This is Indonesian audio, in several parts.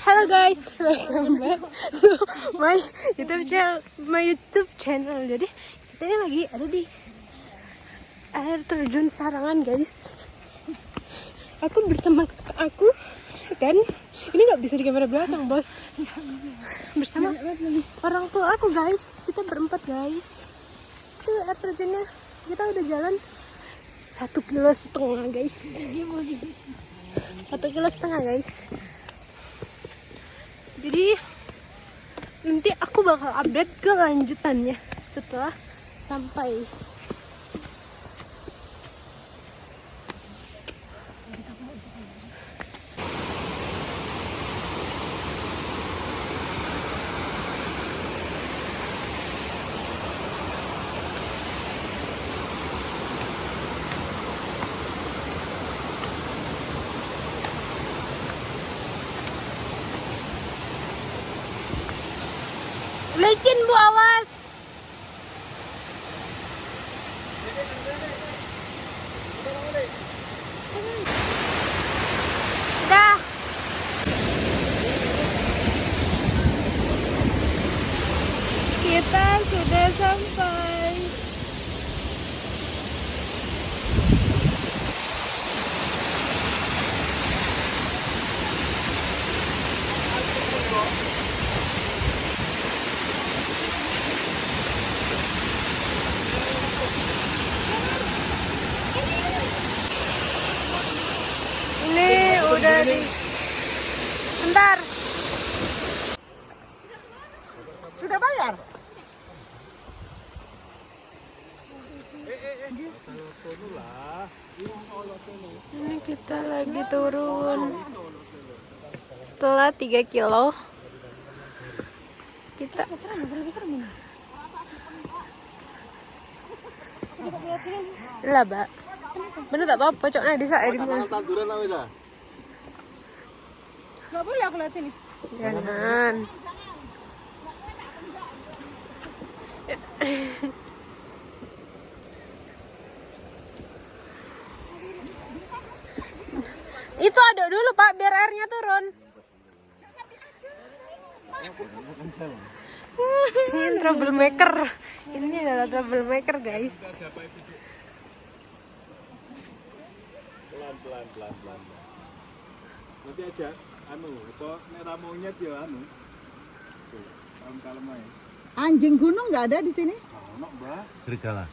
Halo guys, welcome back to my YouTube channel. Jadi kita ini lagi ada di air terjun Sarangan guys. Aku bersama aku dan ini nggak bisa di kamera belakang bos. Bersama orang tua aku guys. Kita berempat guys. Itu air terjunnya. Kita udah jalan 1,5 kilo guys. 1,5 kilo guys. Jadi nanti aku bakal update kelanjutannya setelah sampai. Licin bu, awas. Dah. Kita sudah sampai. Udah di bentar. Sudah bayar? Ini kita lagi turun setelah 3 kilo. Kita lah, Mbak. Bener tak apa, pocoknya di sair mana? Nggak boleh aku lihat sini. Jangan. Itu aduk dulu Pak, biar airnya turun. Ini troublemaker. Ini adalah troublemaker guys. Pelan. Nanti aja apa merah monyet ya Tuh, kalem aja. Anjing gunung nggak ada di sini? Ono, Mbak. Serigala.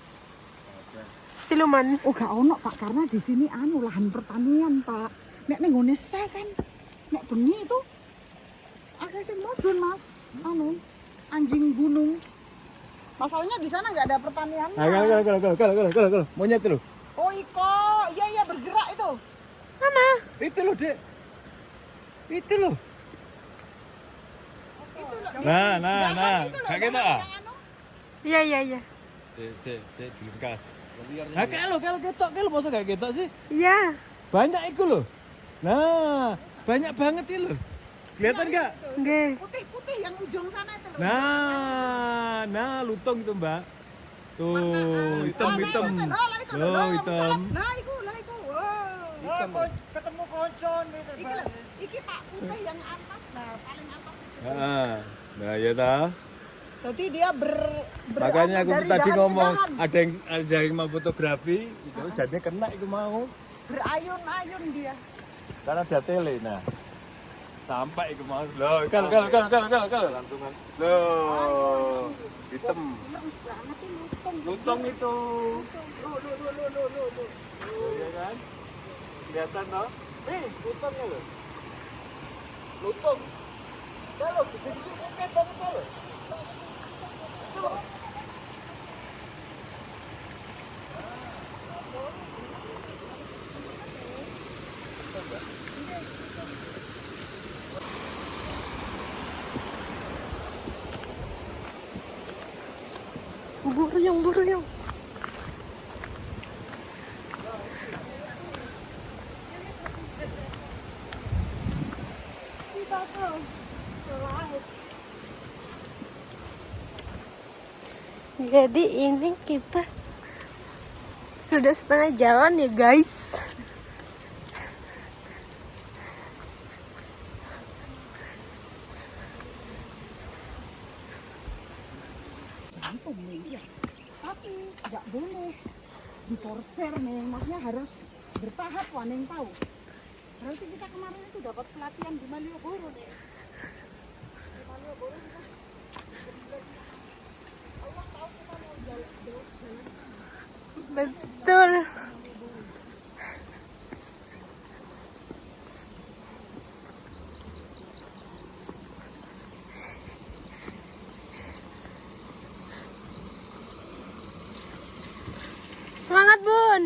Siluman. Oh gak ono Pak, karena di sini lahan pertanian Pak. Nek nenggone kan, nek bengi itu aku sih modun Mas. Anjing gunung. Masalahnya di sana nggak ada pertanian. Kalau monyet itu. Oh iko, iya bergerak itu. Mana? Itu loh, Dek. Itu loh. Itu loh. Nah. Kayak gitu ah. Iya. Si diringkas. Nah, kalau ketok masa kayak ketok sih? Iya. Banyak itu loh. Nah, banyak banget itu loh. Kelihatan enggak? Nggih. Putih-putih yang ujung sana itu loh. Nah, lutung itu, Mbak. Tuh, hitam. Loh, hitam. Lah iku. Wow. Ketemu koncon gitu. Iki Pak putih yang atas paling atas itu. Nah, ya dah. Jadi dia Makanya aku dari tadi dahan ke ngomong dahan. ada yang mau fotografi, itu jadinya kena itu mau. Berayun-ayun dia. Karena ada tele, nah. Sampai itu mau. Loh, kalau lantungan. Loh, hitam. Lutung itu. Loh. Iya kan? Kelihatan toh? Lutungnya loh. Lutung. Kalau kecil-kecil kan banget loh. Buruyung. Jadi ini kita sudah setengah jalan ya guys. gantung nih ya. Tapi nggak boleh diforser nih, maksudnya harus bertahap Waneng tahu. Berarti kita kemarin itu dapat pelatihan di Malioboro nih. Di Malioboro kita Allah tahu kita mau jalan. Betul. Semangat Bun.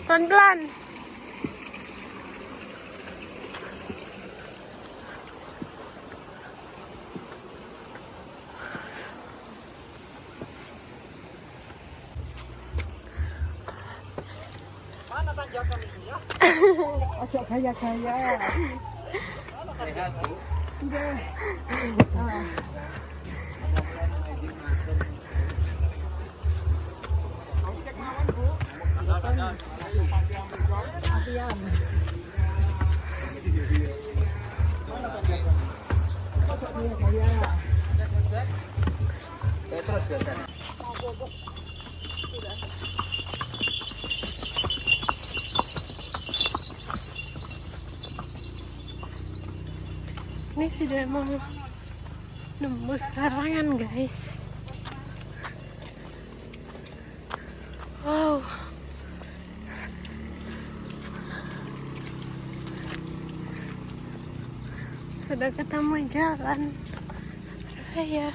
Pelan-pelan. Mana tanjakan itu ya? Ajak gaya-gaya. Sehat, Bu. Udah. Latihan. Terus biasanya. Ini sudah mau nembus Sarangan guys. Wow. Sudah ketemu jalan raya.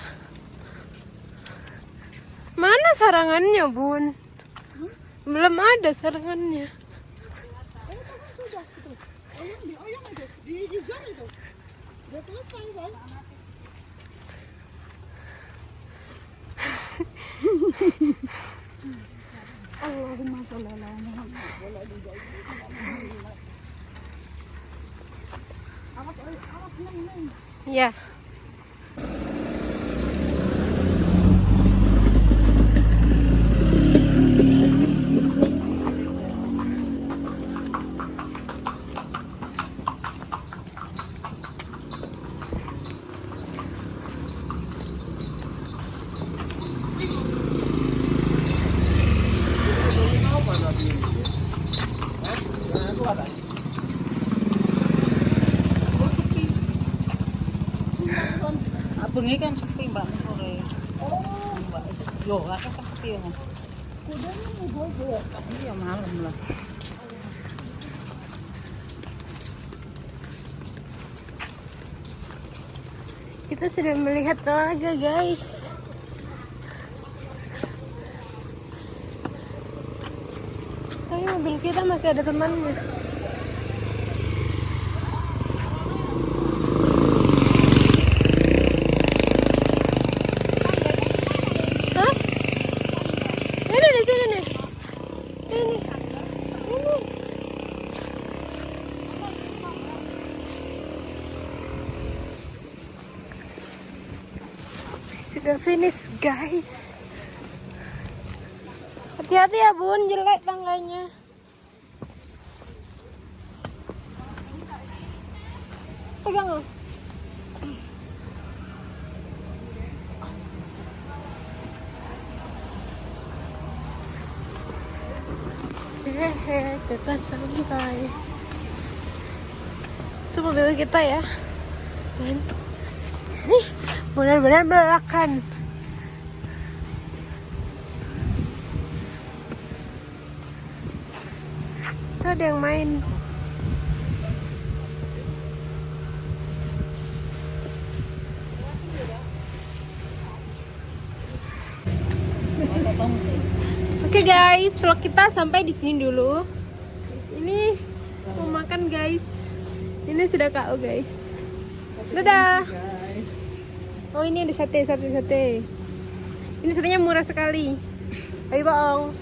Mana Sarangannya Bun? Belum ada Sarangannya. Sudah itu. Oyong itu, di Izam itu. Udah selesai, say. Allahumma sholli ala Muhammad wa ala ali Muhammad. Awas neng. Ya. Bengi kan sepi Mbak sore. Oh, Mbak. Yo, akeh sepi ya. Kudanya mau bobo. Iya malam lah. Kita sudah melihat telaga guys. Tapi mobil kita masih ada temannya. Hah? Ini di sini nih. Ini. Sudah finish guys. Hati-hati ya Bun, jelek tangganya. Pegang loh. Hehehe, kita sampai. Itu mobil kita ya. Dan nih, benar-benar belakang. Tuh ada yang main. Oke guys, vlog kita sampai di sini dulu. Ini mau makan guys. Ini sudah KO guys. Dadah. Oh ini ada sate. Ini satenya murah sekali. Ayo bohong.